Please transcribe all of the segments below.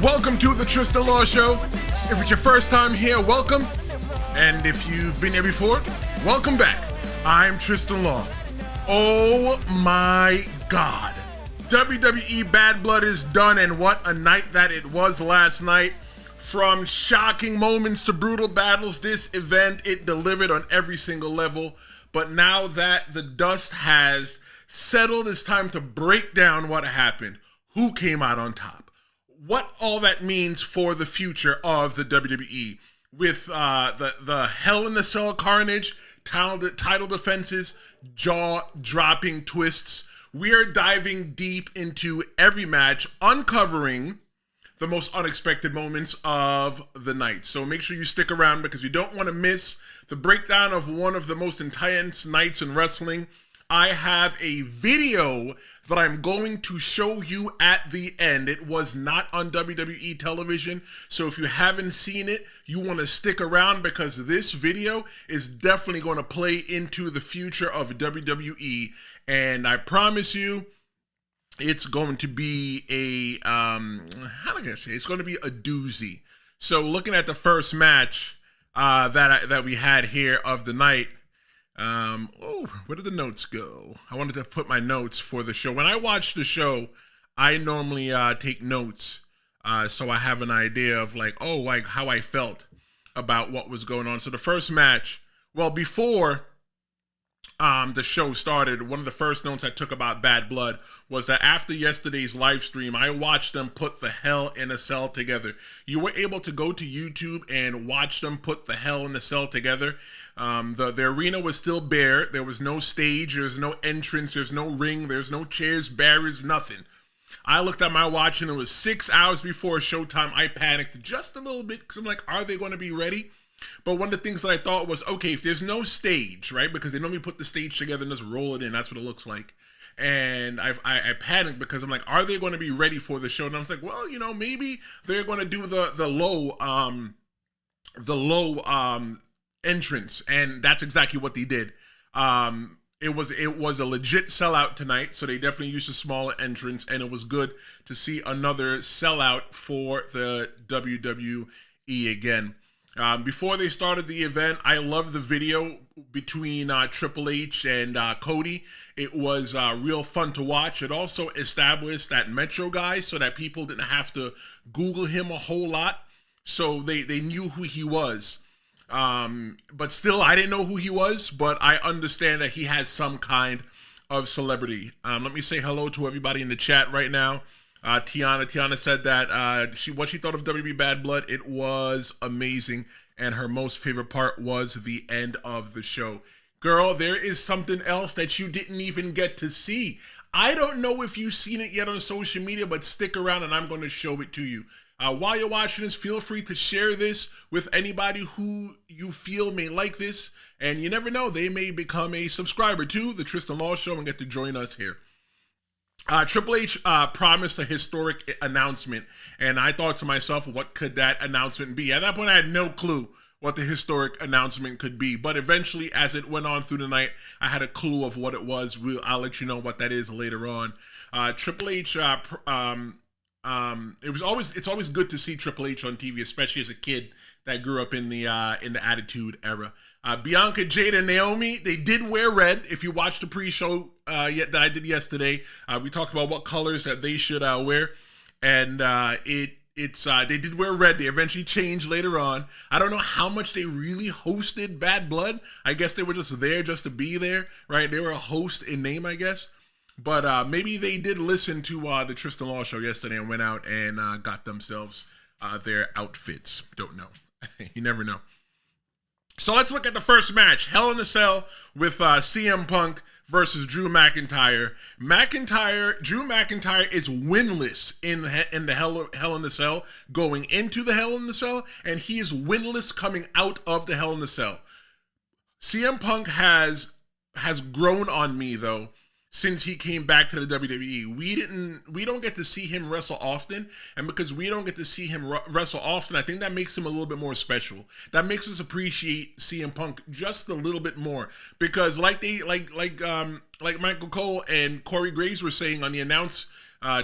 Welcome to the Tristan Law Show. If it's your first time here, welcome. And if you've been here before, welcome back. I'm Tristan Law. Oh my God. WWE Bad Blood is done, and what a night that it was last night. From shocking moments to brutal battles, this event, it delivered on every single level. But now that the dust has settled, it's time to break down what happened. Who came out on top? What all that means for the future of the WWE. With the Hell in the Cell carnage, title defenses, jaw-dropping twists. We are diving deep into every match, uncovering the most unexpected moments of the night. So make sure you stick around because you don't want to miss the breakdown of one of the most intense nights in wrestling. I have a video that I'm going to show you at the end. It was not on WWE television, so if you haven't seen it, you want to stick around because this video is definitely going to play into the future of WWE, and I promise you, it's going to be a, how do I say? It's going to be a doozy. So looking at the first match that we had here of the night, where did the notes go? I wanted to put my notes for the show. When I watch the show, I normally take notes, so I have an idea of like how I felt about what was going on. So the first match, well, before the show started, one of the first notes I took about Bad Blood was that after yesterday's live stream, I watched them put the Hell in a Cell together. You were able to go to YouTube and watch them put the Hell in a Cell together. The arena was still bare. There was no stage. There's no entrance. There's no ring. There's no chairs, barriers, nothing. I looked at my watch and it was 6 hours before showtime. I panicked just a little bit because I'm like, are they going to be ready? But one of the things that I thought was, okay, if there's no stage, right? Because they normally put the stage together and just roll it in. That's what it looks like. And I panicked because I'm like, are they going to be ready for the show? And I was like, well, maybe they're going to do the low entrance, and that's exactly what they did. It was a legit sellout tonight, so they definitely used a smaller entrance, and it was good to see another sellout for the WWE again. Before they started the event, I loved the video between Triple H and Cody. It was real fun to watch. It also established that Metro guy so that people didn't have to Google him a whole lot. So they knew who he was. But still, I didn't know who he was, but I understand that he has some kind of celebrity. Let me say hello to everybody in the chat right now. Tiana said that what she thought of WWE Bad Blood, it was amazing, and her most favorite part was the end of the show. Girl, there is something else that you didn't even get to see. I don't know if you've seen it yet on social media, but stick around and I'm going to show it to you. While you're watching this, feel free to share this with anybody who you feel may like this, and you never know, they may become a subscriber to the Tristan Law Show and get to join us here. Triple H promised a historic announcement, and I thought to myself, what could that announcement be? At that point, I had no clue what the historic announcement could be, but eventually, as it went on through the night, I had a clue of what it was. I'll let you know what that is later on. Triple H, it's always good to see Triple H on TV, especially as a kid that grew up in the Attitude Era. Bianca, Jade, and Naomi, they did wear red. If you watched the pre-show that I did yesterday, we talked about what colors that they should wear, and they did wear red. They eventually changed later on. I don't know how much they really hosted Bad Blood. I guess they were just there just to be there, right? They were a host in name, I guess. But maybe they did listen to the Tristan Law Show yesterday and went out and got themselves their outfits. Don't know. You never know. So let's look at the first match. Hell in a Cell with CM Punk versus Drew McIntyre. Drew McIntyre is winless in the Hell in a Cell, going into the Hell in a Cell, and he is winless coming out of the Hell in a Cell. CM Punk has grown on me, though, since he came back to the WWE. We don't get to see him wrestle often, and because we don't get to see him wrestle often, I think that makes him a little bit more special. That makes us appreciate CM Punk just a little bit more, because like Michael Cole and Corey Graves were saying on the announce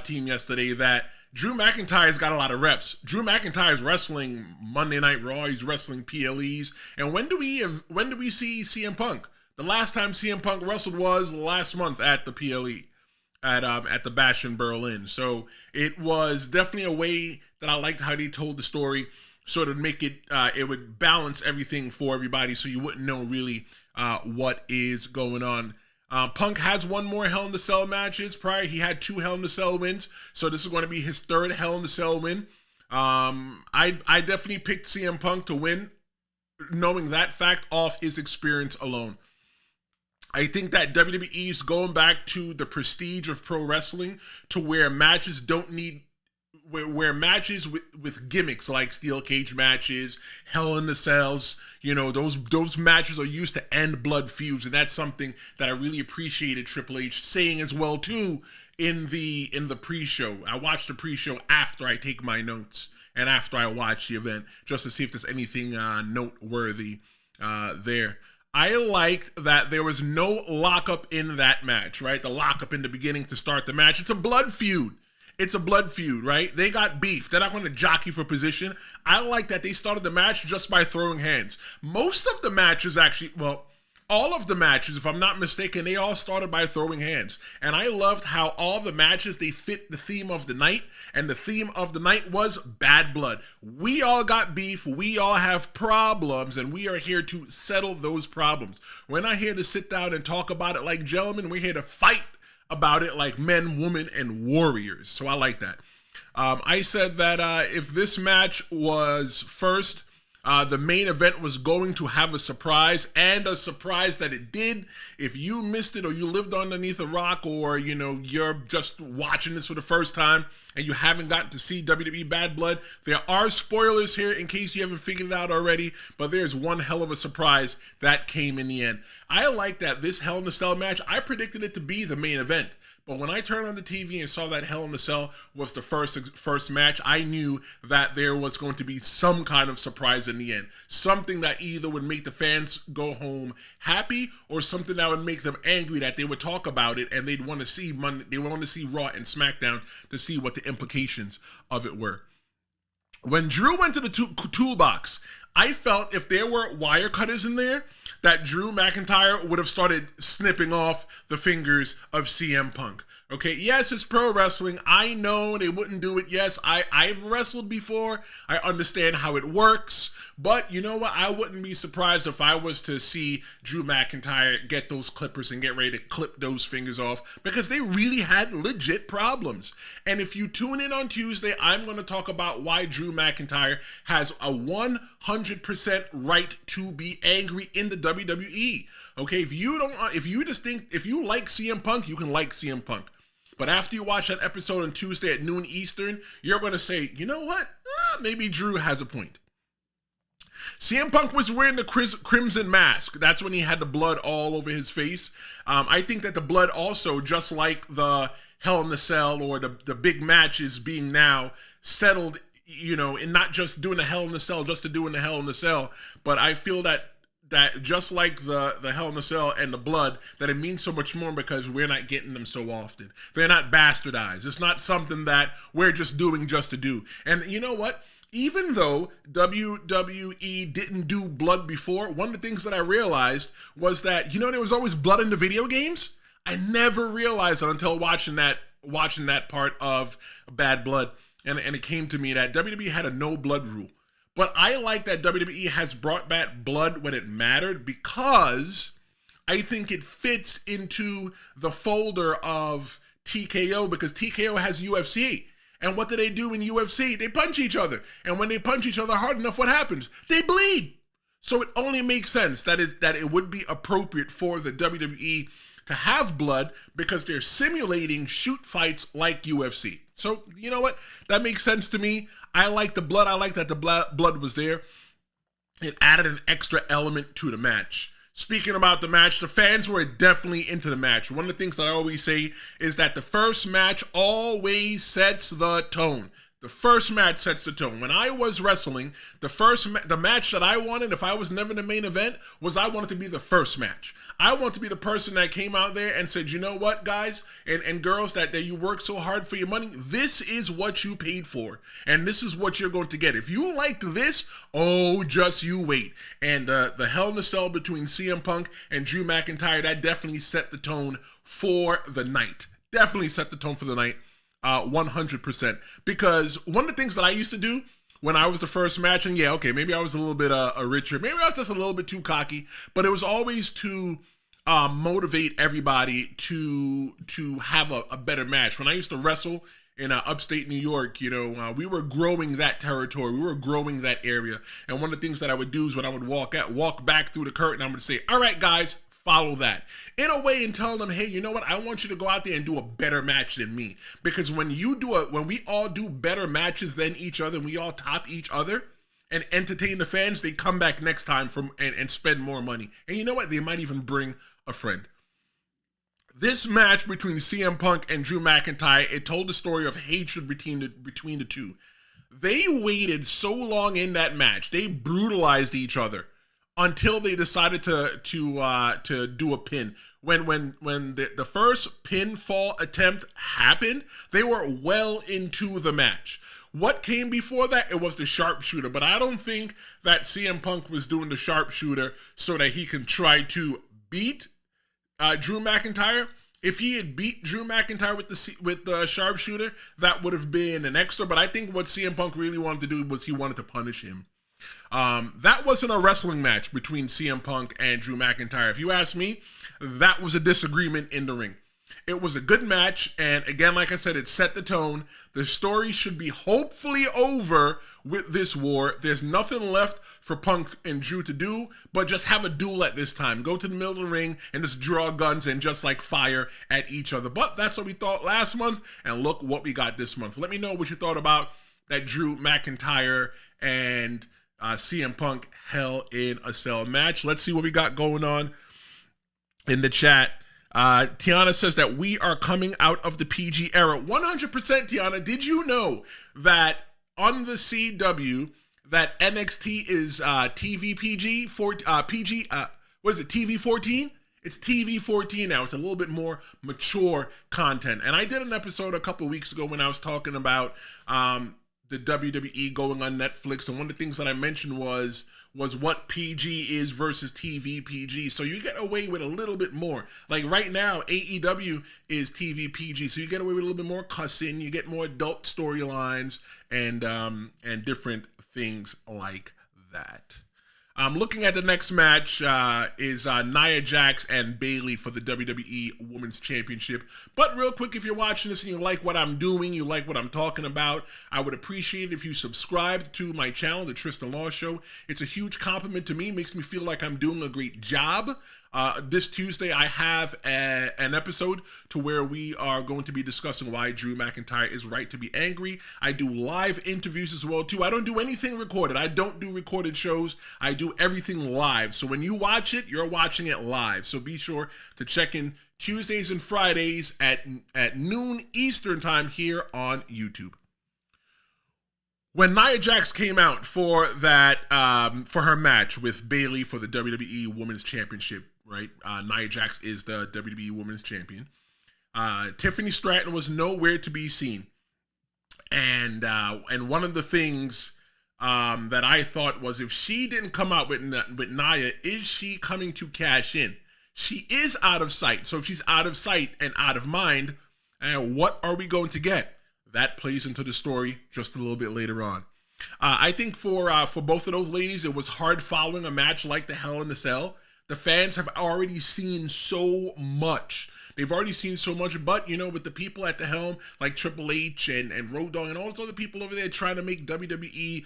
team yesterday, that Drew McIntyre's got a lot of reps. Drew McIntyre's wrestling Monday Night Raw. He's wrestling PLEs. And when do we see CM Punk? The last time CM Punk wrestled was last month at the PLE at the Bash in Berlin. So it was definitely a way that I liked how they told the story, sort of make it it would balance everything for everybody, so you wouldn't know really what is going on. Punk has one more Hell in the Cell matches. Prior, he had 2 Hell in the Cell wins, so this is going to be his 3rd Hell in the Cell win. I definitely picked CM Punk to win, knowing that fact off his experience alone. I think that WWE is going back to the prestige of pro wrestling, to where matches don't need, where matches with gimmicks like steel cage matches, Hell in the Cells, you know, those matches are used to end blood feuds, and that's something that I really appreciated Triple H saying as well too in the pre-show. I watched the pre-show after I take my notes and after I watch the event, just to see if there's anything noteworthy there. I liked that there was no lockup in that match, right? The lockup in the beginning to start the match. It's a blood feud. It's a blood feud, right? They got beef. They're not going to jockey for position. I like that they started the match just by throwing hands. Most of the matches actually, well, all of the matches, if I'm not mistaken, they all started by throwing hands. And I loved how all the matches, they fit the theme of the night. And the theme of the night was bad blood. We all got beef. We all have problems. And we are here to settle those problems. We're not here to sit down and talk about it like gentlemen. We're here to fight about it like men, women, and warriors. So I like that. I said that if this match was first, the main event was going to have a surprise, and a surprise that it did. If you missed it, or you lived underneath a rock, or you know, you're just watching this for the first time and you haven't gotten to see WWE Bad Blood, there are spoilers here in case you haven't figured it out already, but there's one hell of a surprise that came in the end. I like that this Hell in the Cell match, I predicted it to be the main event. But when I turned on the TV and saw that Hell in the Cell was the first match, I knew that there was going to be some kind of surprise in the end. Something that either would make the fans go home happy, or something that would make them angry, that they would talk about it and they'd want to see Monday, they would want to see Raw and SmackDown to see what the implications of it were. When Drew went to the toolbox, I felt if there were wire cutters in there, that Drew McIntyre would have started snipping off the fingers of CM Punk. Okay, yes, it's pro wrestling. I know they wouldn't do it. Yes, I've wrestled before. I understand how it works. But you know what? I wouldn't be surprised if I was to see Drew McIntyre get those clippers and get ready to clip those fingers off, because they really had legit problems. And if you tune in on Tuesday, I'm going to talk about why Drew McIntyre has a 100% right to be angry in the WWE. Okay, if you like CM Punk, you can like CM Punk. But after you watch that episode on Tuesday at noon Eastern, you're going to say, you know what? Maybe Drew has a point. CM Punk was wearing the crimson mask. That's when he had the blood all over his face. I think that the blood also, just like the Hell in the Cell or the big matches being now settled, you know, and not just doing the Hell in the Cell just to doing the Hell in the Cell, but I feel that just like the Hell in the Cell and the blood, that it means so much more because we're not getting them so often. They're not bastardized. It's not something that we're just doing just to do. And you know what? Even though WWE didn't do blood before, one of the things that I realized was that, you know, there was always blood in the video games. I never realized it until watching that part of Bad Blood. And it came to me that WWE had a no blood rule. But I like that WWE has brought back blood when it mattered, because I think it fits into the folder of TKO, because TKO has UFC. And what do they do in UFC? They punch each other. And when they punch each other hard enough, what happens? They bleed. So it only makes sense that it would be appropriate for the WWE to have blood, because they're simulating shoot fights like UFC. So, you know what? That makes sense to me. I like the blood. I like that the blood was there. It added an extra element to the match. Speaking about the match, the fans were definitely into the match. One of the things that I always say is that the first match always sets the tone. The first match sets the tone. When I was wrestling, the match that I wanted, if I was never the main event, was I wanted to be the first match. I want to be the person that came out there and said, you know what, guys and girls, that you work so hard for your money, this is what you paid for, and this is what you're going to get. If you liked this, oh, just you wait. And the Hell in a Cell between CM Punk and Drew McIntyre, that definitely set the tone for the night. Definitely set the tone for the night. 100%. Because one of the things that I used to do when I was the first match, and yeah, okay, maybe I was a little bit richer, maybe I was just a little bit too cocky, but it was always to motivate everybody to have a better match. When I used to wrestle in upstate New York, we were growing that territory, we were growing that area, and one of the things that I would do is when I would walk back through the curtain, I would say, all right, guys, follow that in a way, and tell them, hey, you know what? I want you to go out there and do a better match than me. Because when we all do better matches than each other, and we all top each other and entertain the fans, they come back next time and spend more money. And you know what? They might even bring a friend. This match between CM Punk and Drew McIntyre, it told the story of hatred between the two. They waited so long in that match. They brutalized each other until they decided to do a pin. When the first pinfall attempt happened, they were well into the match. What came before that? It was the sharpshooter, but I don't think that CM Punk was doing the sharpshooter so that he can try to beat Drew McIntyre. If he had beat Drew McIntyre with the sharpshooter, that would have been an extra, but I think what CM Punk really wanted to do was he wanted to punish him. That wasn't a wrestling match between CM Punk and Drew McIntyre. If you ask me, that was a disagreement in the ring. It was a good match, and again, like I said, it set the tone. The story should be hopefully over with this war. There's nothing left for Punk and Drew to do, but just have a duel at this time. Go to the middle of the ring and just draw guns and just like fire at each other. But that's what we thought last month, and look what we got this month. Let me know what you thought about that Drew McIntyre and CM Punk Hell in a Cell match. Let's see what we got going on in the chat. Tiana says that we are coming out of the PG era. 100%, Tiana. Did you know that on the CW that NXT is TV PG for PG? What is it? TV 14? It's TV 14 now. It's a little bit more mature content. And I did an episode a couple weeks ago when I was talking about the WWE going on Netflix, and one of the things that I mentioned was what PG is versus TV PG. So you get away with a little bit more. Like right now, AEW is TV PG, so you get away with a little bit more cussing, you get more adult storylines, and different things like that. Looking at the next match is Nia Jax and Bayley for the WWE Women's Championship. But real quick, if you're watching this and you like what I'm doing, you like what I'm talking about, I would appreciate it if you subscribed to my channel, The Tristan Law Show. It's a huge compliment to me. It makes me feel like I'm doing a great job. This Tuesday, I have an episode to where we are going to be discussing why Drew McIntyre is right to be angry. I do live interviews as well, too. I don't do anything recorded. I don't do recorded shows. I do everything live. So when you watch it, you're watching it live. So be sure to check in Tuesdays and Fridays at noon Eastern time here on YouTube. When Nia Jax came out for her match with Bayley for the WWE Women's Championship, right? Nia Jax is the WWE Women's Champion. Tiffany Stratton was nowhere to be seen, and one of the things that I thought was, if she didn't come out with Nia, is she coming to cash in? She is out of sight, so if she's out of sight and out of mind, what are we going to get? That plays into the story just a little bit later on. I think for both of those ladies, it was hard following a match like the Hell in a Cell. The fans have already seen so much. They've already seen so much, but, with the people at the helm, like Triple H and Road Dogg and all those other people over there trying to make WWE,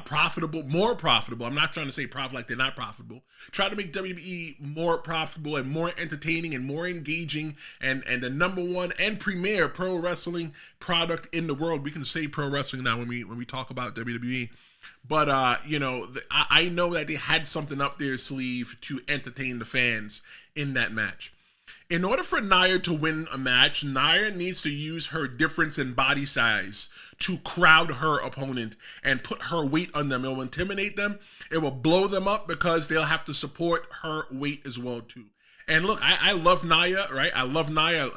profitable, more profitable. I'm not trying to say profit like they're not profitable. Try to make WWE more profitable and more entertaining and more engaging and the number one and premier pro wrestling product in the world. We can say pro wrestling now when we talk about WWE. But, I know that they had something up their sleeve to entertain the fans in that match. In order for Nia to win a match, Nia needs to use her difference in body size to crowd her opponent and put her weight on them. It will intimidate them. It will blow them up because they'll have to support her weight as well too. And look, I love Nia, right? I love Nia.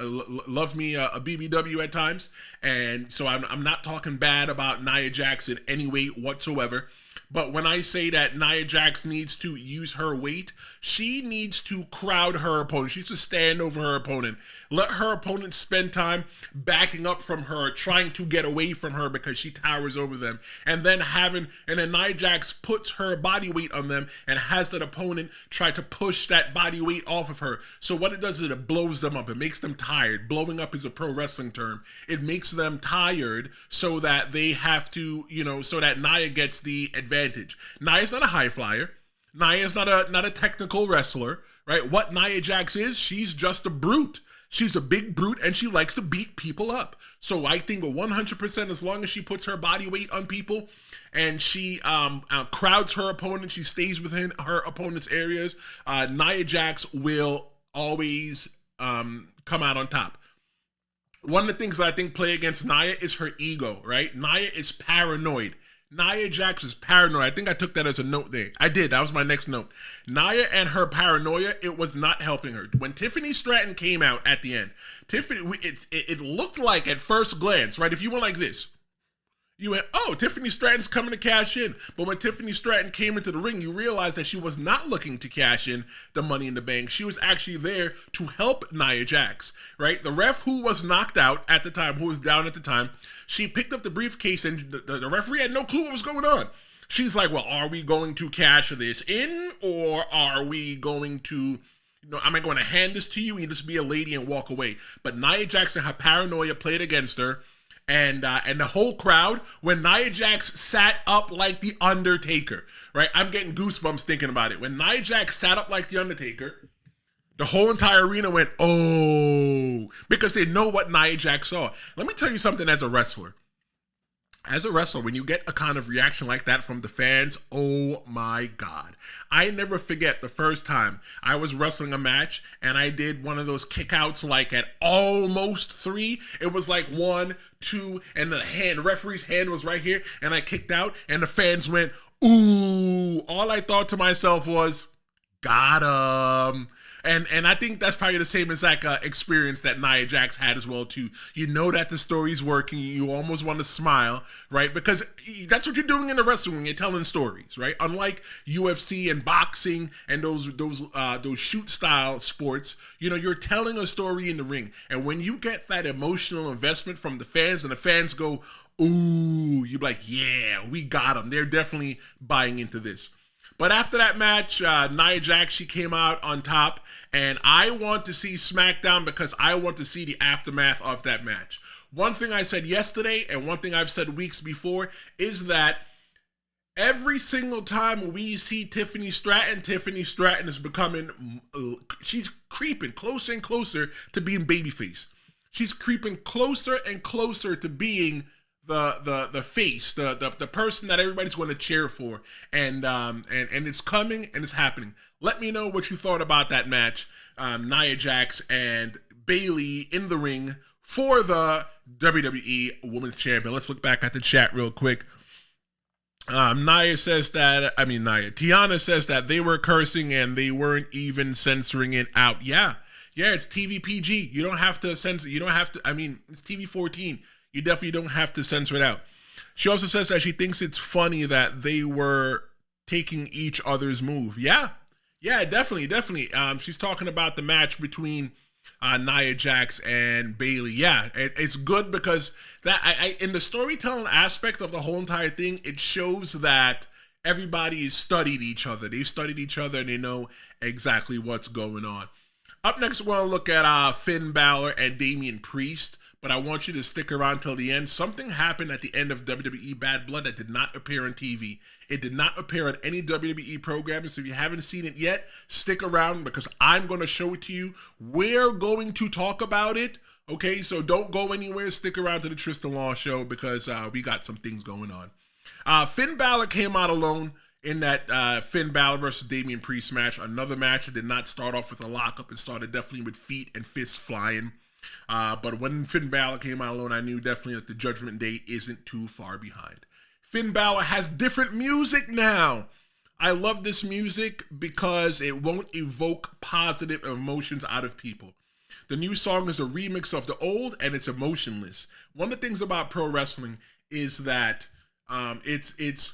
Love me a BBW at times. And so I'm not talking bad about Nia Jax in any way whatsoever. But when I say that Nia Jax needs to use her weight, she needs to crowd her opponent. She needs to stand over her opponent. Let her opponent spend time backing up from her, trying to get away from her because she towers over them. And then Nia Jax puts her body weight on them and has that opponent try to push that body weight off of her. So what it does is it blows them up. It makes them tired. Blowing up is a pro wrestling term. It makes them tired so that they have to, so that Nia gets the advantage. Nia's not a high flyer. Nia's not a technical wrestler, right? What Nia Jax is, she's just a brute. She's a big brute and she likes to beat people up. So I think 100% as long as she puts her body weight on people and she crowds her opponent, she stays within her opponent's areas, Nia Jax will always come out on top. One of the things I think play against Nia is her ego, right? Nia is paranoid. Nia Jax is paranoid. I think I took that as a note there. I did. That was my next note. Nia and her paranoia, it was not helping her. When Tiffany Stratton came out at the end, it looked like at first glance, right? If you went like this, you went, oh, Tiffany Stratton's coming to cash in. But when Tiffany Stratton came into the ring, you realized that she was not looking to cash in the Money in the Bank. She was actually there to help Nia Jax, right? The ref who was knocked out at the time, who was down at the time, she picked up the briefcase and the referee had no clue what was going on. She's like, well, are we going to cash this in or are we going to, am I going to hand this to you and you just be a lady and walk away? But Nia Jax and her paranoia played against her. And the whole crowd, when Nia Jax sat up like the Undertaker, right? I'm getting goosebumps thinking about it. When Nia Jax sat up like the Undertaker, the whole entire arena went, oh, because they know what Nia Jax saw. Let me tell you something as a wrestler. As a wrestler, when you get a kind of reaction like that from the fans, oh my God. I never forget the first time I was wrestling a match and I did one of those kickouts like at almost 3. It was like 1, 2, and the referee's hand was right here and I kicked out and the fans went, ooh. All I thought to myself was, got him. And I think that's probably the same exact experience that Nia Jax had as well too. You know that the story's working. You almost want to smile, right? Because that's what you're doing in the wrestling ring. You're telling stories, right? Unlike UFC and boxing and those shoot style sports, you're telling a story in the ring. And when you get that emotional investment from the fans and the fans go, ooh, you're like, yeah, we got them. They're definitely buying into this. But after that match, Nia Jax, she came out on top, and I want to see SmackDown because I want to see the aftermath of that match. One thing I said yesterday, and one thing I've said weeks before, is that every single time we see Tiffany Stratton is becoming, she's creeping closer and closer to being babyface. She's creeping closer and closer to being the face, the person that everybody's going to cheer for, and it's coming and it's happening. Let me know what you thought about that match, Nia Jax and Bayley in the ring for the WWE Women's Champion. Let's look back at the chat real quick. Tiana says that they were cursing and they weren't even censoring it out. Yeah, it's TV PG. You don't have to censor. You don't have to. It's TV 14. You definitely don't have to censor it out. She also says that she thinks it's funny that they were taking each other's move. Yeah, definitely. She's talking about the match between Nia Jax and Bayley. Yeah, it's good because that in the storytelling aspect of the whole entire thing, it shows that everybody has studied each other. They've studied each other and they know exactly what's going on. Up next, we're going to look at Finn Bálor and Damian Priest. But I want you to stick around till the end. Something happened at the end of WWE Bad Blood that did not appear on TV. It did not appear on any WWE programming. So if you haven't seen it yet, stick around because I'm going to show it to you. We're going to talk about it. Okay, so don't go anywhere. Stick around to the Tristan Law Show because we got some things going on. Finn Bálor came out alone in that Finn Balor versus Damian Priest match. Another match that did not start off with a lockup. It started definitely with feet and fists flying. But when Finn Balor came out alone, I knew definitely that the Judgment Day isn't too far behind. Finn Balor has different music now. I love this music because it won't evoke positive emotions out of people. The new song is a remix of the old, and it's emotionless. One of the things about pro wrestling is that it's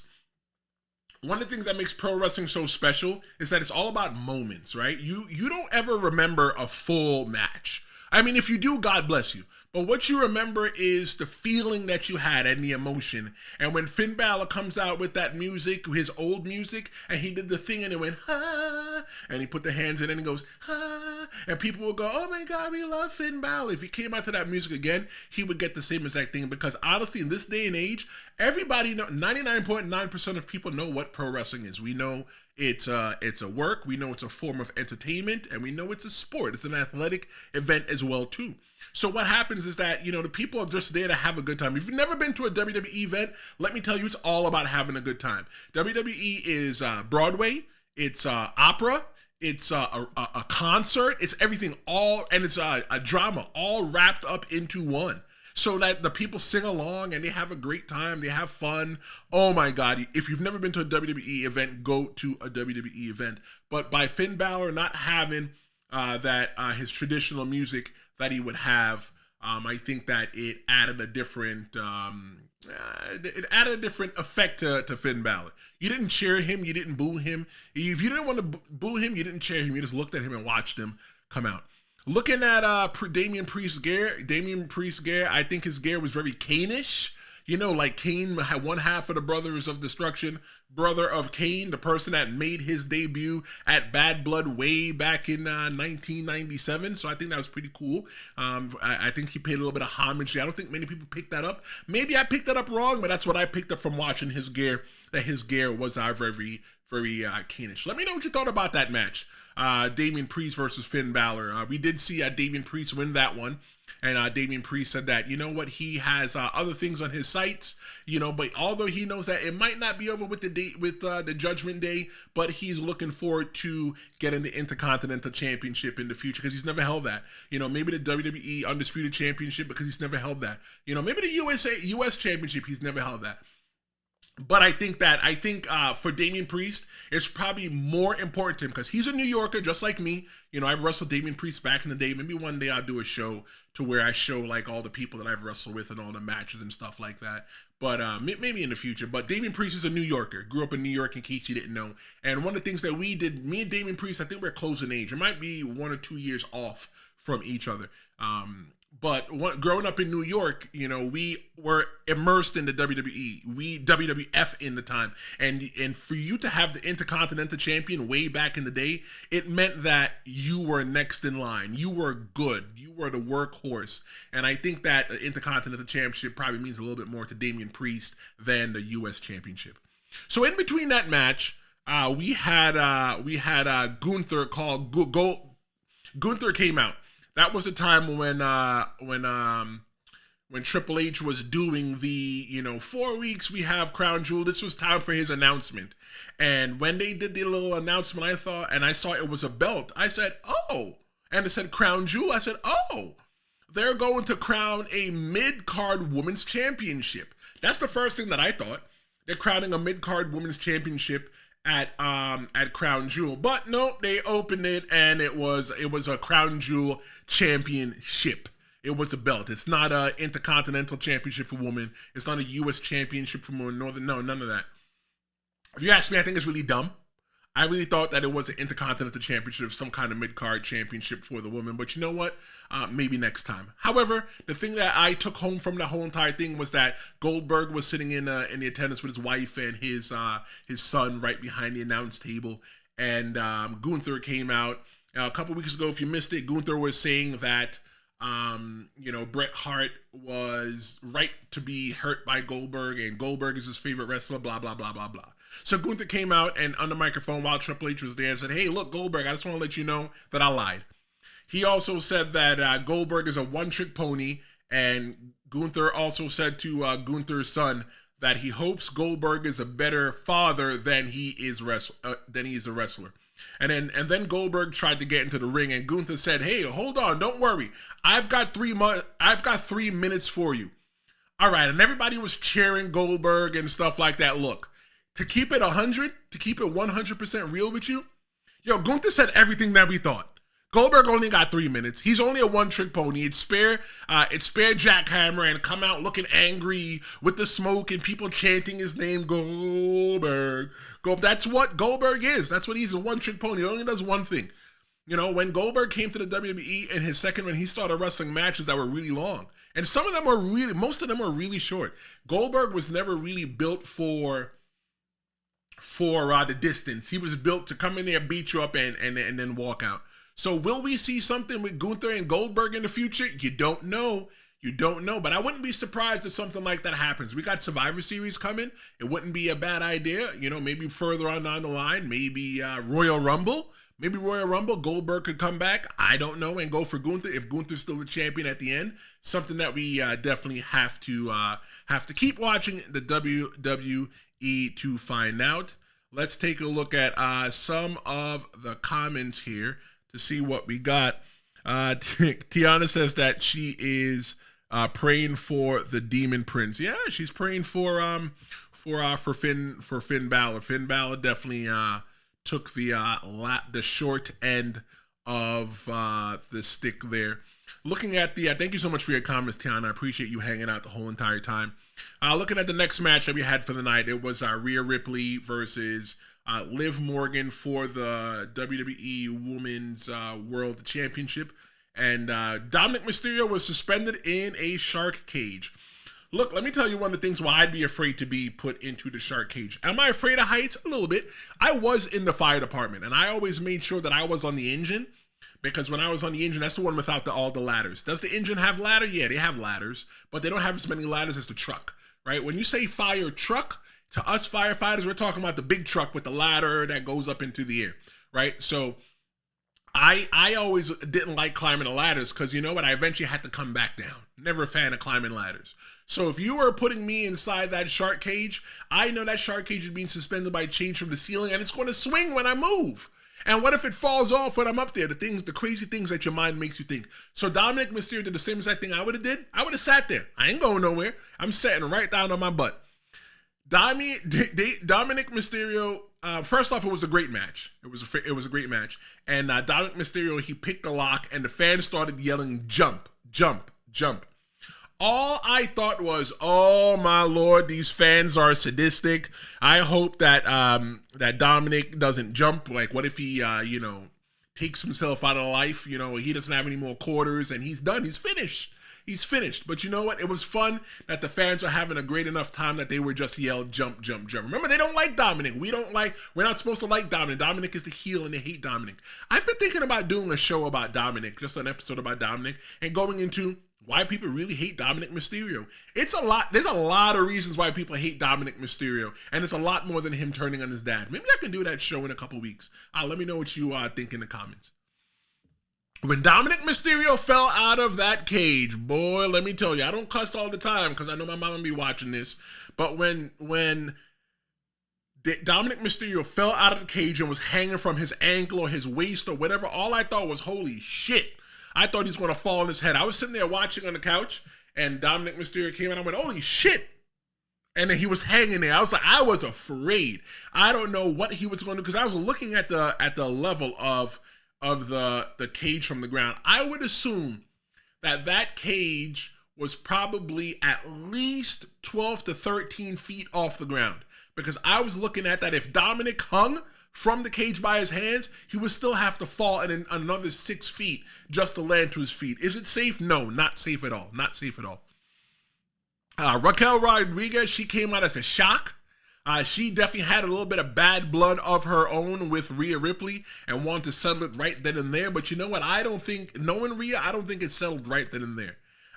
one of the things that makes pro wrestling so special is that it's all about moments, right? You don't ever remember a full match. I mean, if you do, God bless you. But what you remember is the feeling that you had and the emotion. And when Finn Balor comes out with that music, his old music, and he did the thing and it went, ah, and he put the hands in and he goes, ah, and people will go, oh my God, we love Finn Balor. If he came out to that music again, he would get the same exact thing, because honestly, in this day and age, everybody know, 99.9% of people know what pro wrestling is. We know it's a work, we know it's a form of entertainment, and we know it's a sport. It's an athletic event as well too. So what happens is that, the people are just there to have a good time. If you've never been to a WWE event, let me tell you, it's all about having a good time. WWE is Broadway, it's opera, it's a concert, it's everything, and it's a drama, all wrapped up into one. So that the people sing along and they have a great time, they have fun. Oh my God, if you've never been to a WWE event, go to a WWE event. But by Finn Balor not having his traditional music that he would have, I think that it added a different effect to Finn Balor. You didn't cheer him, you didn't boo him. If you didn't want to boo him, you didn't cheer him. You just looked at him and watched him come out. Looking at Damian Priest's gear, I think his gear was very Kane-ish. Like Kane had one half of the Brothers of Destruction, brother of Kane, the person that made his debut at Bad Blood way back in 1997. So I think that was pretty cool. I think he paid a little bit of homage. I don't think many people picked that up. Maybe I picked that up wrong, but that's what I picked up from watching his gear, that his gear was very, very Kane-ish. Let me know what you thought about that match. Damian Priest versus Finn Balor. We did see Damian Priest win that one, and Damian Priest said that, he has other things on his sights, but although he knows that it might not be over with the Judgment Day, but he's looking forward to getting the Intercontinental Championship in the future, because he's never held that. Maybe the WWE Undisputed Championship, because he's never held that. Maybe the US Championship, he's never held that. But I think for Damian Priest, it's probably more important to him because he's a New Yorker just like me. I've wrestled Damian Priest back in the day. Maybe one day I'll do a show to where I show like all the people that I've wrestled with and all the matches and stuff like that. But maybe in the future. But Damian Priest is a New Yorker. Grew up in New York, in case you didn't know. And one of the things that we did, me and Damian Priest, I think we're close in age. It might be 1 or 2 years off from each other. But growing up in New York, we were immersed in the WWE, WWF in the time. And for you to have the Intercontinental Champion way back in the day, it meant that you were next in line. You were good. You were the workhorse. And I think that the Intercontinental Championship probably means a little bit more to Damian Priest than the U.S. Championship. So in between that match, we had Gunther called Gunther came out. That was a time when Triple H was doing the 4 weeks we have Crown Jewel. This was time for his announcement, and when they did the little announcement, I saw it was a belt. I said, oh, and it said Crown Jewel. I said, oh, they're going to crown a mid-card women's championship. That's the first thing that I thought. They're crowning a mid-card women's championship at Crown Jewel, but no, they opened it and it was a Crown Jewel championship. It was a belt. It's not a Intercontinental Championship for women. It's not a U.S. Championship for women. No, none of that. If you ask me, I think it's really dumb. I really thought that it was an Intercontinental Championship, some kind of mid-card championship for the women. But you know what? Maybe next time. However, the thing that I took home from the whole entire thing was that Goldberg was sitting in the attendance with his wife and his son right behind the announce table. And Gunther came out a couple weeks ago. If you missed it, Gunther was saying that Bret Hart was right to be hurt by Goldberg, and Goldberg is his favorite wrestler, blah, blah, blah, blah, blah. So Gunther came out and on the microphone while Triple H was there and said, hey, look, Goldberg, I just want to let you know that I lied. He also said that Goldberg is a one-trick pony, and Gunther also said to Gunther's son that he hopes Goldberg is a better father than he is a wrestler. And then Goldberg tried to get into the ring, and Gunther said, "Hey, hold on, don't worry. I've got 3 minutes for you." All right, and everybody was cheering Goldberg and stuff like that. Look, to keep it 100% real with you, Gunther said everything that we thought. Goldberg only got 3 minutes. He's only a one-trick pony. It's spare Jackhammer and come out looking angry with the smoke and people chanting his name, Goldberg. That's what Goldberg is. That's what he's, a one-trick pony. He only does one thing. When Goldberg came to the WWE in his second run, he started wrestling matches that were really long. And most of them are really short. Goldberg was never really built for the distance. He was built to come in there, beat you up, and then walk out. So will we see something with Gunther and Goldberg in the future? You don't know. But I wouldn't be surprised if something like that happens. We got Survivor Series coming. It wouldn't be a bad idea. Maybe further on down the line, maybe Royal Rumble. Maybe Royal Rumble, Goldberg could come back. I don't know, and go for Gunther if Gunther's still the champion at the end. Something that we definitely have to keep watching the WWE to find out. Let's take a look at some of the comments here to see what we got. Tiana says that she is praying for the Demon Prince. Yeah, she's praying for Finn Bálor. Finn Bálor definitely took the short end of the stick there. Looking at thank you so much for your comments, Tiana. I appreciate you hanging out the whole entire time. Looking at the next match that we had for the night, it was Rhea Ripley versus Liv Morgan for the WWE Women's World Championship. And Dominic Mysterio was suspended in a shark cage. Look, let me tell you one of the things why I'd be afraid to be put into the shark cage. Am I afraid of heights? A little bit. I was in the fire department, and I always made sure that I was on the engine, because when I was on the engine, that's the one without all the ladders. Does the engine have ladder? Yeah, they have ladders, but they don't have as many ladders as the truck, right? When you say fire truck, to us firefighters, we're talking about the big truck with the ladder that goes up into the air, right? So I always didn't like climbing the ladders because, you know what, I eventually had to come back down. Never a fan of climbing ladders. So if you were putting me inside that shark cage, I know that shark cage is being suspended by a chain from the ceiling, and it's going to swing when I move. And what if it falls off when I'm up there? The crazy things that your mind makes you think. So Dominic Mysterio did the same exact thing I would have did. I would have sat there. I ain't going nowhere. I'm sitting right down on my butt. Dominic Mysterio, first off, it was a great match. It was a great match. And Dominic Mysterio, he picked the lock, and the fans started yelling, "Jump, jump, jump." All I thought was, oh my Lord, these fans are sadistic. I hope that that Dominic doesn't jump. Like, what if he, takes himself out of life? He doesn't have any more quarters, and he's done. He's finished. But you know what? It was fun that the fans are having a great enough time that they were just yelled, "Jump, jump, jump." Remember, they don't like Dominic. We're not supposed to like Dominic. Dominic is the heel, and they hate Dominic. I've been thinking about doing a show about Dominic, just an episode about Dominic, and going into why people really hate Dominic Mysterio. It's a lot. There's a lot of reasons why people hate Dominic Mysterio, and it's a lot more than him turning on his dad. Maybe I can do that show in a couple weeks. Let me know what you think in the comments. When Dominic Mysterio fell out of that cage, boy, let me tell you, I don't cuss all the time because I know my mom will be watching this, but when Dominic Mysterio fell out of the cage and was hanging from his ankle or his waist or whatever, all I thought was, holy shit. I thought he was going to fall on his head. I was sitting there watching on the couch, and Dominic Mysterio came in. I went, holy shit. And then he was hanging there. I was afraid. I don't know what he was going to do, because I was looking at the level of the cage from the ground. I would assume that cage was probably at least 12 to 13 feet off the ground, because I was looking at that. If Dominic hung from the cage by his hands, he would still have to fall in another 6 feet just to land to his feet. Is it safe? No, not safe at all. Not safe at all. Raquel Rodriguez, she came out as a shock. She definitely had a little bit of bad blood of her own with Rhea Ripley and wanted to settle it right then and there. But you know what? Knowing Rhea, I don't think it's settled right then and there.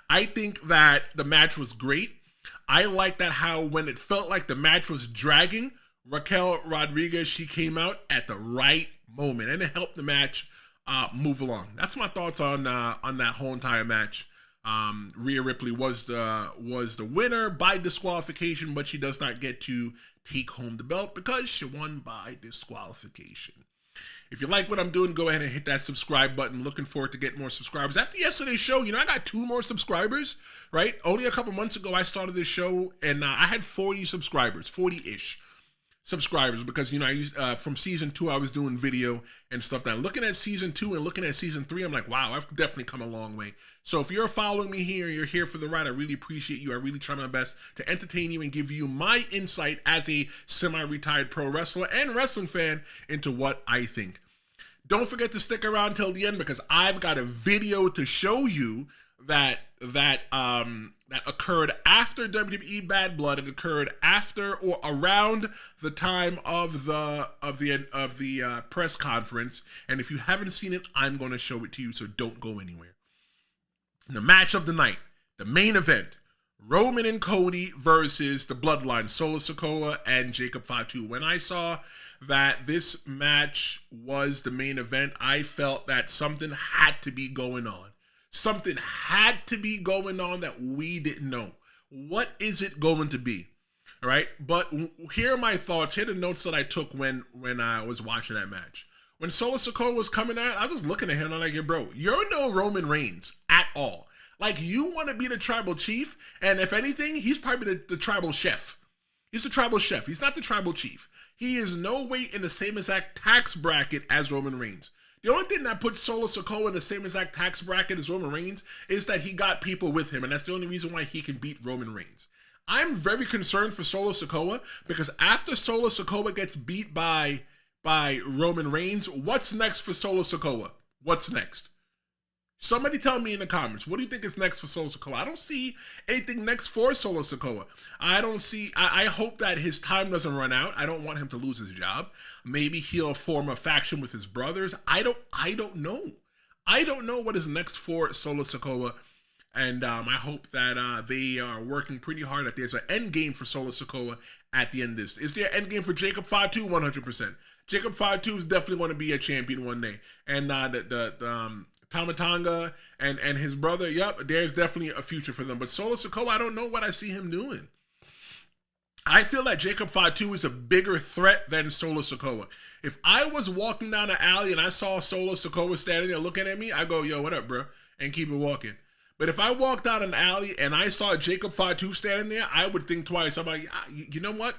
I think that the match was great. I like that how when it felt like the match was dragging, Raquel Rodriguez, she came out at the right moment, and it helped the match move along. That's my thoughts on that whole entire match. Rhea Ripley was the winner by disqualification, but she does not get to take home the belt because she won by disqualification. If you like what I'm doing, go ahead and hit that subscribe button. Looking forward to getting more subscribers. After yesterday's show, I got 2 more subscribers, right? Only a couple months ago, I started this show, and I had 40 subscribers, 40-ish subscribers, because, I used, from season 2, I was doing video and stuff. Now, looking at season 2 and looking at season 3, I'm like, wow, I've definitely come a long way. So if you're following me here, you're here for the ride, I really appreciate you. I really try my best to entertain you and give you my insight as a semi-retired pro wrestler and wrestling fan into what I think. Don't forget to stick around till the end, because I've got a video to show you that occurred after WWE Bad Blood. It occurred after or around the time of the press conference. And if you haven't seen it, I'm going to show it to you, so don't go anywhere. The match of the night, the main event, Roman and Cody versus the Bloodline, Solo Sikoa and Jacob Fatu. When I saw that this match was the main event, I felt that something had to be going on. Something had to be going on that we didn't know. What is it going to be? All right, but here are my thoughts. Here are the notes that I took when I was watching that match. When Solo Sikoa was coming out, I was just looking at him and I'm like, bro, you're no Roman Reigns at all. Like, you want to be the tribal chief, and if anything, he's probably the tribal chef. He's the tribal chef. He's not the tribal chief. He is no way in the same exact tax bracket as Roman Reigns. The only thing that puts Solo Sikoa in the same exact tax bracket as Roman Reigns is that he got people with him, and that's the only reason why he can beat Roman Reigns. I'm very concerned for Solo Sikoa, because after Solo Sikoa gets beat by Roman Reigns, what's next for Solo Sikoa? What's next? Somebody tell me in the comments, what do you think is next for Solo Sikoa? I don't see anything next for Solo Sikoa. I hope that his time doesn't run out. I don't want him to lose his job. Maybe he'll form a faction with his brothers. I don't know. I don't know what is next for Solo Sikoa. And I hope that they are working pretty hard, that there's an end game for Solo Sikoa at the end of this. Is there an end game for Jacob Fatu? 100%. Jacob Fatu is definitely going to be a champion one day. And Tamatanga and his brother, yep, there's definitely a future for them. But Solo Sikoa, I don't know what I see him doing. I feel that Jacob Fatu is a bigger threat than Solo Sikoa. If I was walking down the alley and I saw Solo Sikoa standing there looking at me, I go, yo, what up, bro? And keep it walking. But if I walked down an alley and I saw Jacob Fatu standing there, I would think twice. I'm like, you know what?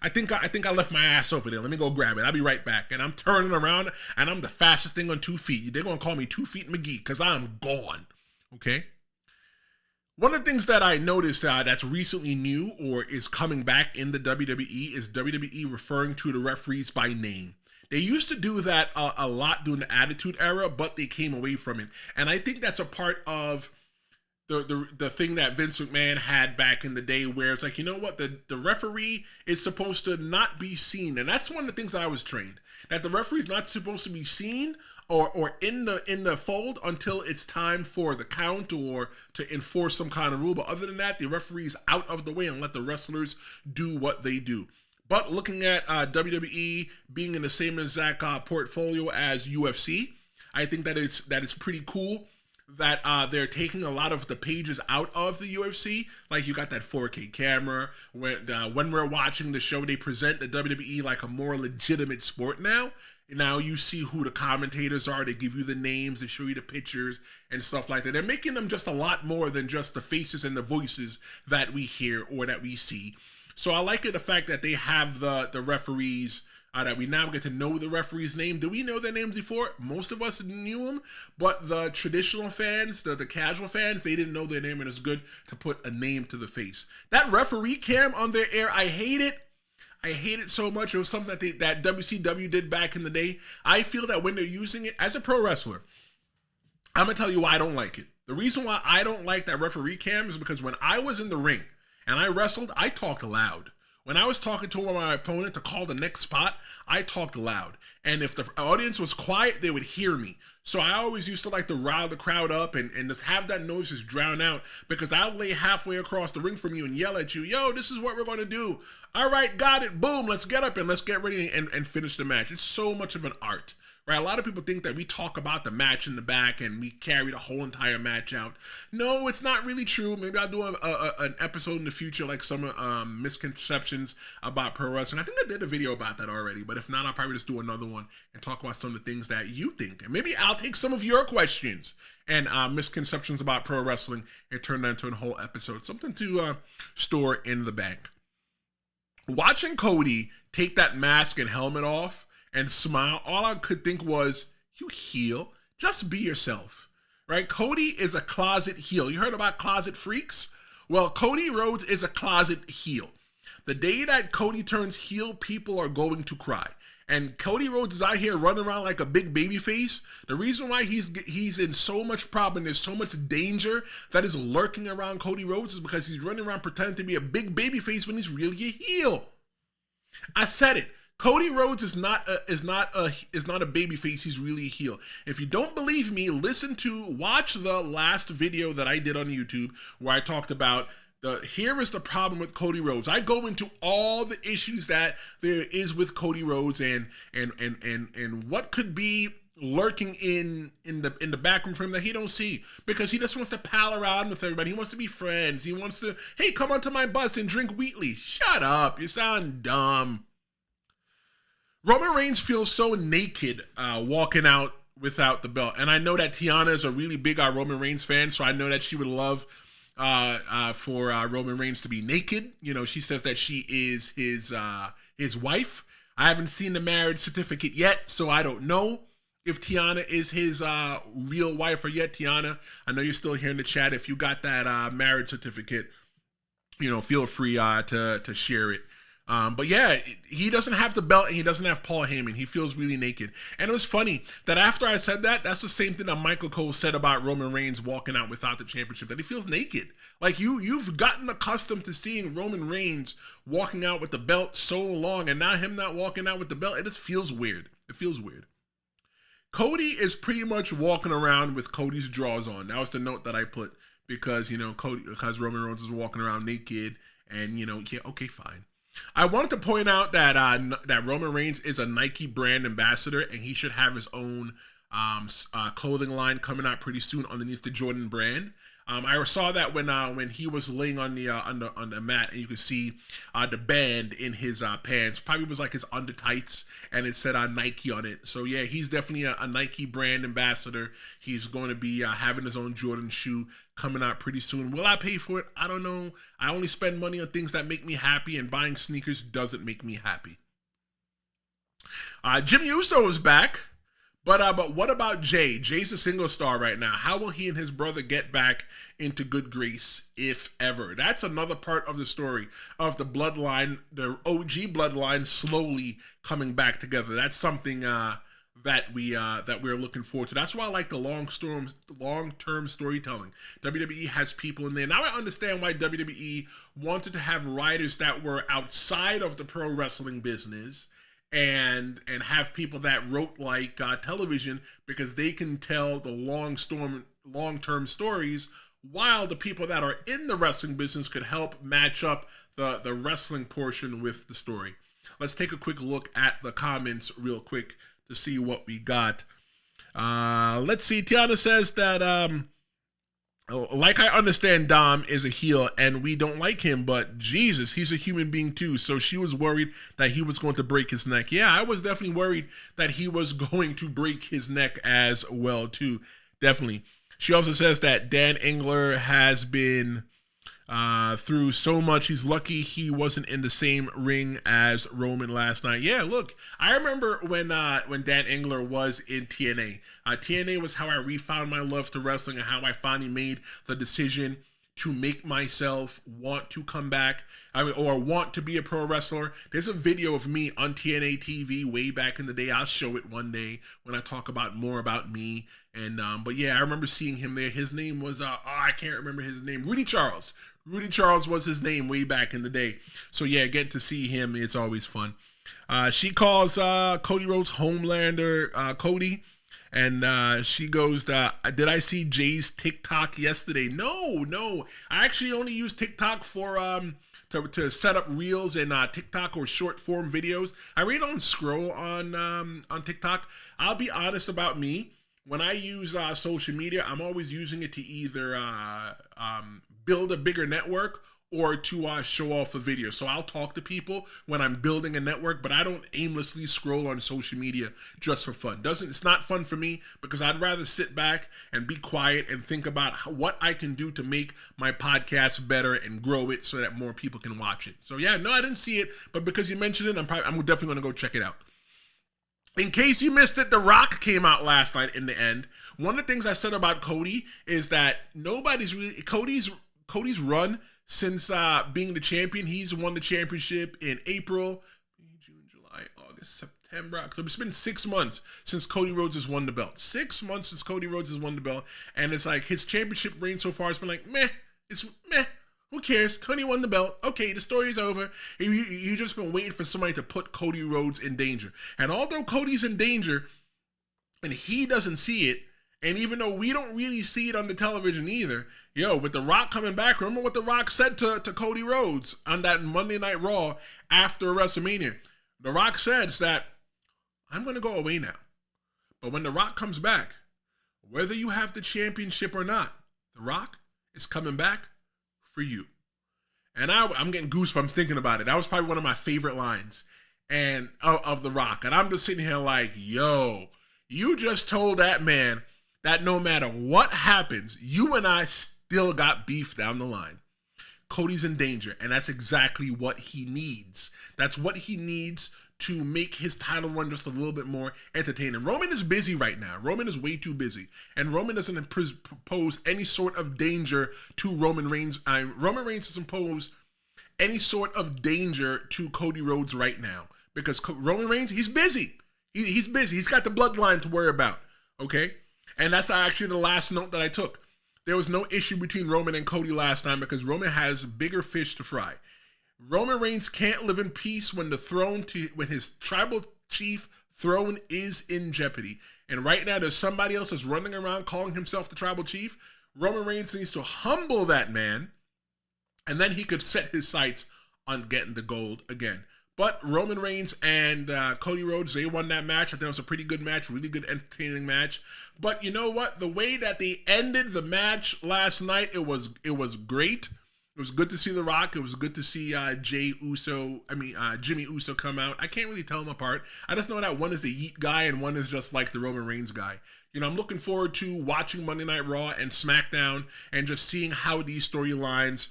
I think I left my ass over there. Let me go grab it. I'll be right back. And I'm turning around, and I'm the fastest thing on 2 feet. They're going to call me 2 Feet McGee because I'm gone. Okay? One of the things that I noticed that's recently new or is coming back in the WWE is WWE referring to the referees by name. They used to do that a lot during the Attitude Era, but they came away from it. And I think that's a part of the thing that Vince McMahon had back in the day, where it's like, you know what, the referee is supposed to not be seen. And that's one of the things that I was trained, that the referee is not supposed to be seen or in the fold until it's time for the count or to enforce some kind of rule. But other than that, the referee is out of the way and let the wrestlers do what they do. But looking at WWE being in the same exact portfolio as UFC, I think that it's pretty cool that they're taking a lot of the pages out of the UFC. Like, you got that 4K camera. When we're watching the show, they present the WWE like a more legitimate sport now. Now you see who the commentators are. They give you the names. They show you the pictures and stuff like that. They're making them just a lot more than just the faces and the voices that we hear or that we see. So I like the fact that they have the referees, that we now get to know the referee's name. Do we know their names before? Most of us knew them, but the traditional fans, the casual fans, they didn't know their name, and it's good to put a name to the face. That referee cam on their air, I hate it. I hate it so much. It was something that WCW did back in the day. I feel that when they're using it, as a pro wrestler, I'm going to tell you why I don't like it. The reason why I don't like that referee cam is because when I was in the ring and I wrestled, I talked loud. When I was talking to my opponent to call the next spot, I talked loud. And if the audience was quiet, they would hear me. So I always used to like to rile the crowd up and just have that noise just drown out, because I'll lay halfway across the ring from you and yell at you, yo, this is what we're going to do. All right, got it. Boom, let's get up and let's get ready and finish the match. It's so much of an art right? A lot of people think that we talk about the match in the back and we carry the whole entire match out. No, it's not really true. Maybe I'll do an episode in the future, like some misconceptions about pro wrestling. I think I did a video about that already, but if not, I'll probably just do another one and talk about some of the things that you think. And maybe I'll take some of your questions and misconceptions about pro wrestling and turn that into a whole episode. Something to store in the bank. Watching Cody take that mask and helmet off and smile, all I could think was, you heel, just be yourself, right? Cody is a closet heel. You heard about closet freaks? Well, Cody Rhodes is a closet heel. The day that Cody turns heel, people are going to cry. And Cody Rhodes is out here running around like a big baby face. The reason why he's in so much problem, there's so much danger that is lurking around Cody Rhodes is because he's running around pretending to be a big baby face when he's really a heel. I said it. Cody Rhodes is not a baby face. He's really a heel. If you don't believe me, watch the last video that I did on YouTube where I talked about here is the problem with Cody Rhodes. I go into all the issues that there is with Cody Rhodes and what could be lurking in the backroom for him that he don't see, because he just wants to pal around with everybody. He wants to be friends. He wants to, hey, come onto my bus and drink Wheatley. Shut up. You sound dumb. Roman Reigns feels so naked walking out without the belt. And I know that Tiana is a really big Roman Reigns fan, so I know that she would love for Roman Reigns to be naked. You know, she says that she is his wife. I haven't seen the marriage certificate yet, so I don't know if Tiana is his real wife or yet. Tiana, I know you're still here in the chat. If you got that marriage certificate, you know, feel free to share it. But yeah, he doesn't have the belt and he doesn't have Paul Heyman. He feels really naked. And it was funny that after I said that, that's the same thing that Michael Cole said about Roman Reigns walking out without the championship, that he feels naked. Like you've gotten accustomed to seeing Roman Reigns walking out with the belt so long, and now him not walking out with the belt, it just feels weird. It feels weird. Cody is pretty much walking around with Cody's drawers on. That was the note that I put because, you know, because Roman Reigns is walking around naked and, you know, yeah, okay, fine. I wanted to point out that that Roman Reigns is a Nike brand ambassador, and he should have his own clothing line coming out pretty soon underneath the Jordan brand. I saw that when he was laying on the mat, and you could see the band in his pants. Probably was like his under tights, and it said Nike on it. So yeah, he's definitely a Nike brand ambassador. He's going to be having his own Jordan shoe coming out pretty soon. Will I pay for it? I don't know. I only spend money on things that make me happy, and buying sneakers doesn't make me happy. Jim Uso is back. But what about Jay? Jay's a single star right now. How will he and his brother get back into good grace, if ever? That's another part of the story of the bloodline, the OG bloodline, slowly coming back together. That's something that we're looking forward to. That's why I like the long-term storytelling. WWE has people in there. Now I understand why WWE wanted to have writers that were outside of the pro wrestling business and have people that wrote like television, because they can tell the long-term stories, while the people that are in the wrestling business could help match up the wrestling portion with the story. Let's take a quick look at the comments real quick to see what we got. Let's see. Tiana says that like I understand Dom is a heel and we don't like him, but Jesus, he's a human being too. So she was worried that he was going to break his neck. Yeah, I was definitely worried that he was going to break his neck as well too. Definitely. She also says that Dan Engler has been through so much. He's lucky he wasn't in the same ring as Roman last night. Yeah, look, I remember when Dan Engler was in TNA. TNA was how I refound my love to wrestling and how I finally made the decision to make myself want to come back, or want to be a pro wrestler. There's a video of me on TNA TV way back in the day. I'll show it one day when I talk about more about me. And but yeah, I remember seeing him there. His name was I can't remember his name. Rudy Charles. Rudy Charles was his name way back in the day. So yeah, getting to see him, it's always fun. She calls Cody Rhodes Homelander Cody. And she goes, did I see Jay's TikTok yesterday? No. I actually only use TikTok for to set up reels and TikTok or short form videos. I really don't scroll on TikTok. I'll be honest about me. When I use social media, I'm always using it to either build a bigger network or to show off a video. So I'll talk to people when I'm building a network, but I don't aimlessly scroll on social media just for fun. It's not fun for me because I'd rather sit back and be quiet and think about what I can do to make my podcast better and grow it so that more people can watch it. So yeah, no, I didn't see it, but because you mentioned it, I'm definitely gonna go check it out. In case you missed it, The Rock came out last night in the end. One of the things I said about Cody is that Cody's run since being the champion. He's won the championship in April, June, July, August, September, October. It's been 6 months since Cody Rhodes has won the belt. 6 months since Cody Rhodes has won the belt. And it's like his championship reign so far has been like, meh. It's meh. Who cares? Cody won the belt. Okay, the story's over. You just been waiting for somebody to put Cody Rhodes in danger. And although Cody's in danger and he doesn't see it, and even though we don't really see it on the television either, with The Rock coming back, remember what The Rock said to Cody Rhodes on that Monday Night Raw after WrestleMania? The Rock says that, I'm going to go away now. But when The Rock comes back, whether you have the championship or not, The Rock is coming back for you. And I'm getting goosebumps thinking about it. That was probably one of my favorite lines and of The Rock. And I'm just sitting here like, yo, you just told that man that no matter what happens, you and I still got beef down the line. Cody's in danger, and that's exactly what he needs. That's what he needs to make his title run just a little bit more entertaining. Roman is busy right now. Roman is way too busy, and Roman doesn't pose any sort of danger to Roman Reigns. Roman Reigns doesn't pose any sort of danger to Cody Rhodes right now because Roman Reigns, he's busy. He's busy. He's got the bloodline to worry about, okay? And that's actually the last note that I took. There was no issue between Roman and Cody last time because Roman has bigger fish to fry. Roman Reigns can't live in peace when when his tribal chief throne is in jeopardy. And right now there's somebody else that's running around calling himself the tribal chief. Roman Reigns needs to humble that man, and then he could set his sights on getting the gold again. But Roman Reigns and Cody Rhodes, they won that match. I think it was a pretty good match, really good, entertaining match. But you know what? The way that they ended the match last night, it was great. It was good to see The Rock. It was good to see Jimmy Uso come out. I can't really tell them apart. I just know that one is the Yeet guy and one is just like the Roman Reigns guy. I'm looking forward to watching Monday Night Raw and SmackDown and just seeing how these storylines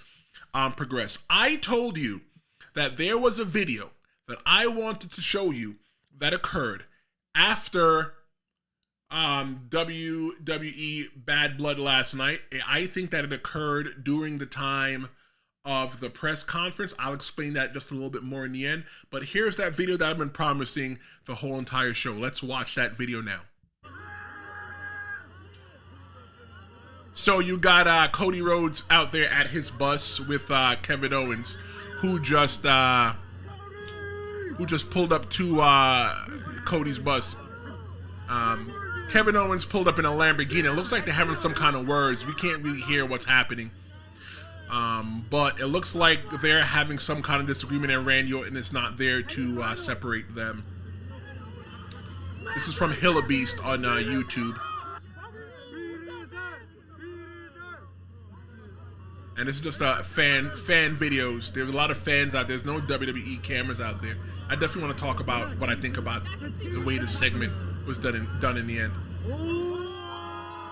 progress. I told you that there was a video that I wanted to show you that occurred after WWE Bad Blood last night. I think that it occurred during the time of the press conference. I'll explain that just a little bit more in the end. But here's that video that I've been promising the whole entire show. Let's watch that video now. So you got Cody Rhodes out there at his bus with Kevin Owens, who just pulled up to Cody's bus. Kevin Owens pulled up in a Lamborghini. It looks like they're having some kind of words. We can't really hear what's happening. But it looks like they're having some kind of disagreement, and Randy Orton is not there to separate them. This is from Hillabeast on YouTube. And this is just fan videos. There's a lot of fans out there. There's no WWE cameras out there. I definitely want to talk about what I think about the way this segment was done in the end.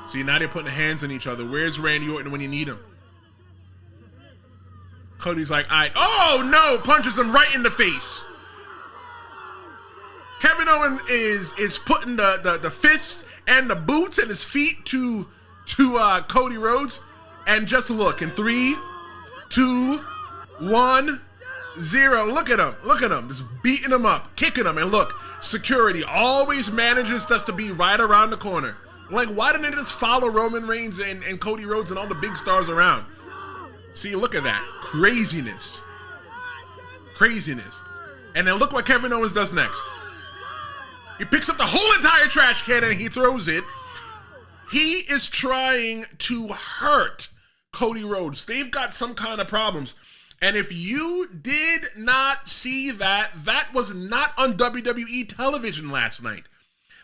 See, now they're putting hands on each other. Where's Randy Orton when you need him? Cody's like, oh no! Punches him right in the face. Kevin Owens is putting the fist and the boots and his feet to Cody Rhodes. And just look, in 3, 2, 1, 0. Look at him, just beating him up, kicking him. And look, security always manages just to be right around the corner. Like, why didn't they just follow Roman Reigns and Cody Rhodes and all the big stars around? See, look at that. Craziness. And then look what Kevin Owens does next. He picks up the whole entire trash can and he throws it. He is trying to hurt Cody Rhodes. They've got some kind of problems. And if you did not see that, that was not on WWE television last night.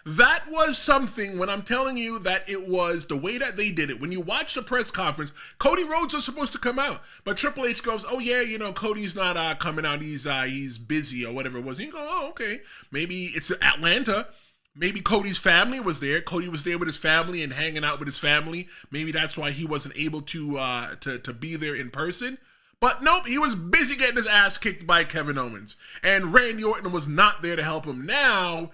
That was something, when I'm telling you that it was the way that they did it. When you watch the press conference, Cody Rhodes was supposed to come out. But Triple H goes, oh yeah, you know, Cody's not coming out. He's busy or whatever it was. And you go, oh, okay. Maybe it's Atlanta. Maybe Cody's family was there. Cody was there with his family and hanging out with his family. Maybe that's why he wasn't able to be there in person. But nope, he was busy getting his ass kicked by Kevin Owens. And Randy Orton was not there to help him. Now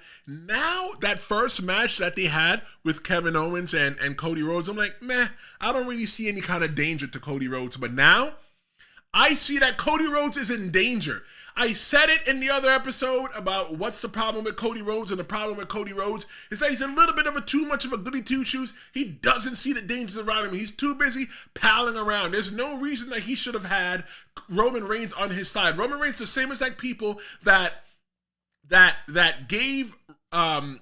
that first match that they had with Kevin Owens and Cody Rhodes, I'm like, meh, I don't really see any kind of danger to Cody Rhodes. But now, I see that Cody Rhodes is in danger. I said it in the other episode about what's the problem with Cody Rhodes, and the problem with Cody Rhodes is that he's a little bit of a too much of a goody two-shoes. He doesn't see the dangers around him. He's too busy palling around. There's no reason that he should have had Roman Reigns on his side. Roman Reigns is the same exact people that gave Randy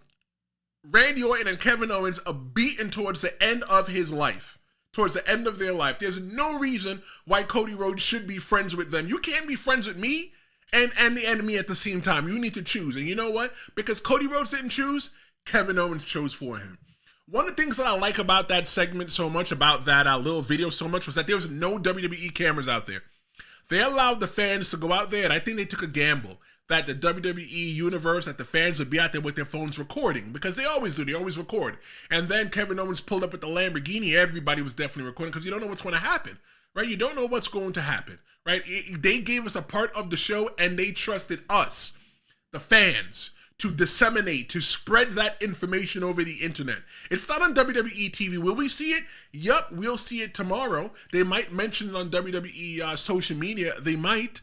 Orton and Kevin Owens a beating towards the end of his life. Towards the end of their life. There's no reason why Cody Rhodes should be friends with them. You can't be friends with me and the enemy at the same time. You need to choose. And you know what? Because Cody Rhodes didn't choose, Kevin Owens chose for him. One of the things that I like about that segment so much, about that little video so much, was that there was no WWE cameras out there. They allowed the fans to go out there, and I think they took a gamble that the WWE universe, that the fans would be out there with their phones recording, because they always do. They always record. And then Kevin Owens pulled up with the Lamborghini. Everybody was definitely recording, because you don't know what's going to happen, right? You don't know what's going to happen, right? They gave us a part of the show, and they trusted us, the fans, to disseminate, to spread that information over the internet. It's not on WWE TV. Will we see it? Yup, we'll see it tomorrow. They might mention it on WWE social media. They might.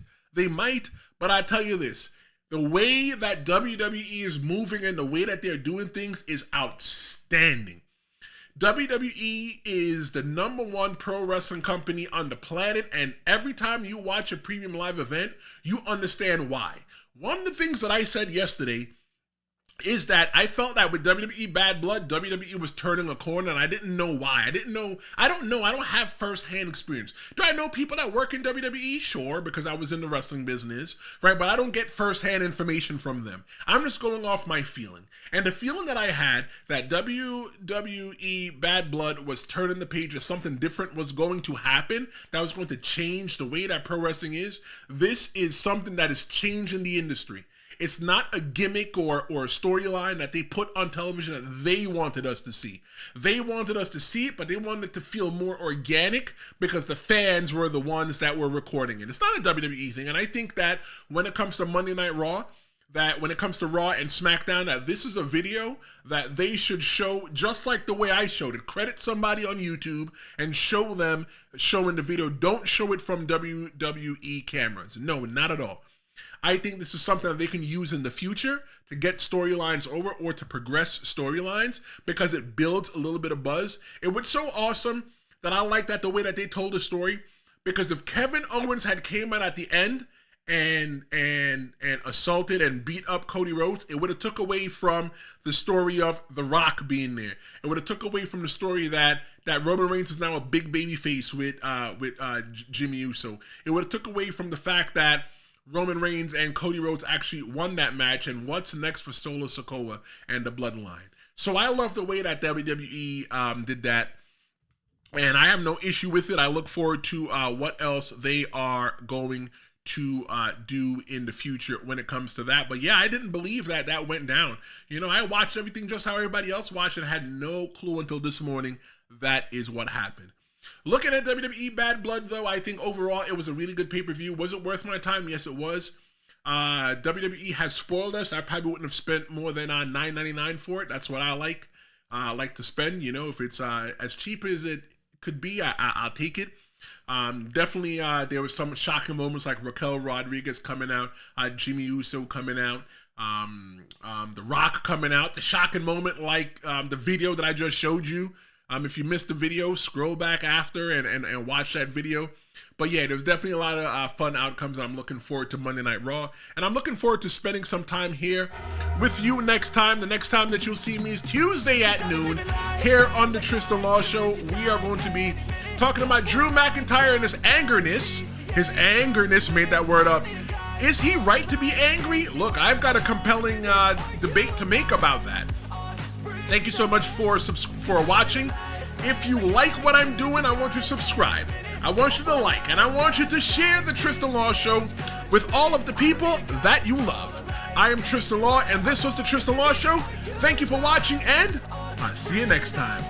But I tell you this, the way that WWE is moving and the way that they're doing things is outstanding. WWE is the #1 pro wrestling company on the planet, and every time you watch a premium live event, you understand why. One of the things that I said yesterday is that I felt that with WWE Bad Blood, WWE was turning a corner, and I didn't know why. I don't have first-hand experience. Do I know people that work in WWE? Sure, because I was in the wrestling business, right? But I don't get first-hand information from them. I'm just going off my feeling. And the feeling that I had, that WWE Bad Blood was turning the page, or something different was going to happen, that was going to change the way that pro wrestling is. This is something that is changing the industry. It's not a gimmick or a storyline that they put on television that they wanted us to see. They wanted us to see it, but they wanted it to feel more organic because the fans were the ones that were recording it. It's not a WWE thing, and I think that when it comes to Monday Night Raw, that when it comes to Raw and SmackDown, that this is a video that they should show just like the way I showed it. Credit somebody on YouTube and show them showing the video. Don't show it from WWE cameras. No, not at all. I think this is something that they can use in the future to get storylines over or to progress storylines, because it builds a little bit of buzz. It was so awesome that I like that the way that they told the story, because if Kevin Owens had came out at the end and assaulted and beat up Cody Rhodes, it would have took away from the story of The Rock being there. It would have took away from the story that Roman Reigns is now a big baby face with Jimmy Uso. It would have took away from the fact that Roman Reigns and Cody Rhodes actually won that match, and what's next for Sikoa and the Bloodline. So I love the way that WWE did that, and I have no issue with it. I look forward to what else they are going to do in the future when it comes to that. But yeah, I didn't believe that went down. You know, I watched everything just how everybody else watched and had no clue until this morning that is what happened. Looking at WWE Bad Blood, though, I think overall it was a really good pay-per-view. Was it worth my time? Yes, it was. WWE has spoiled us. I probably wouldn't have spent more than $9.99 for it. That's what I like to spend. You know, if it's as cheap as it could be, I'll take it. Definitely, there was some shocking moments like Raquel Rodriguez coming out, Jimmy Uso coming out, The Rock coming out. The shocking moment like the video that I just showed you. If you missed the video, scroll back after and watch that video. But yeah, there's definitely a lot of fun outcomes, and I'm looking forward to Monday Night Raw. And I'm looking forward to spending some time here with you next time. The next time that you'll see me is Tuesday at noon here on the Tristan Law Show. We are going to be talking about Drew McIntyre and his angerness. His angerness, made that word up. Is he right to be angry? Look, I've got a compelling debate to make about that. Thank you so much for watching. If you like what I'm doing, I want you to subscribe. I want you to like, and I want you to share the Tristan Law Show with all of the people that you love. I am Tristan Law, and this was the Tristan Law Show. Thank you for watching, and I'll see you next time.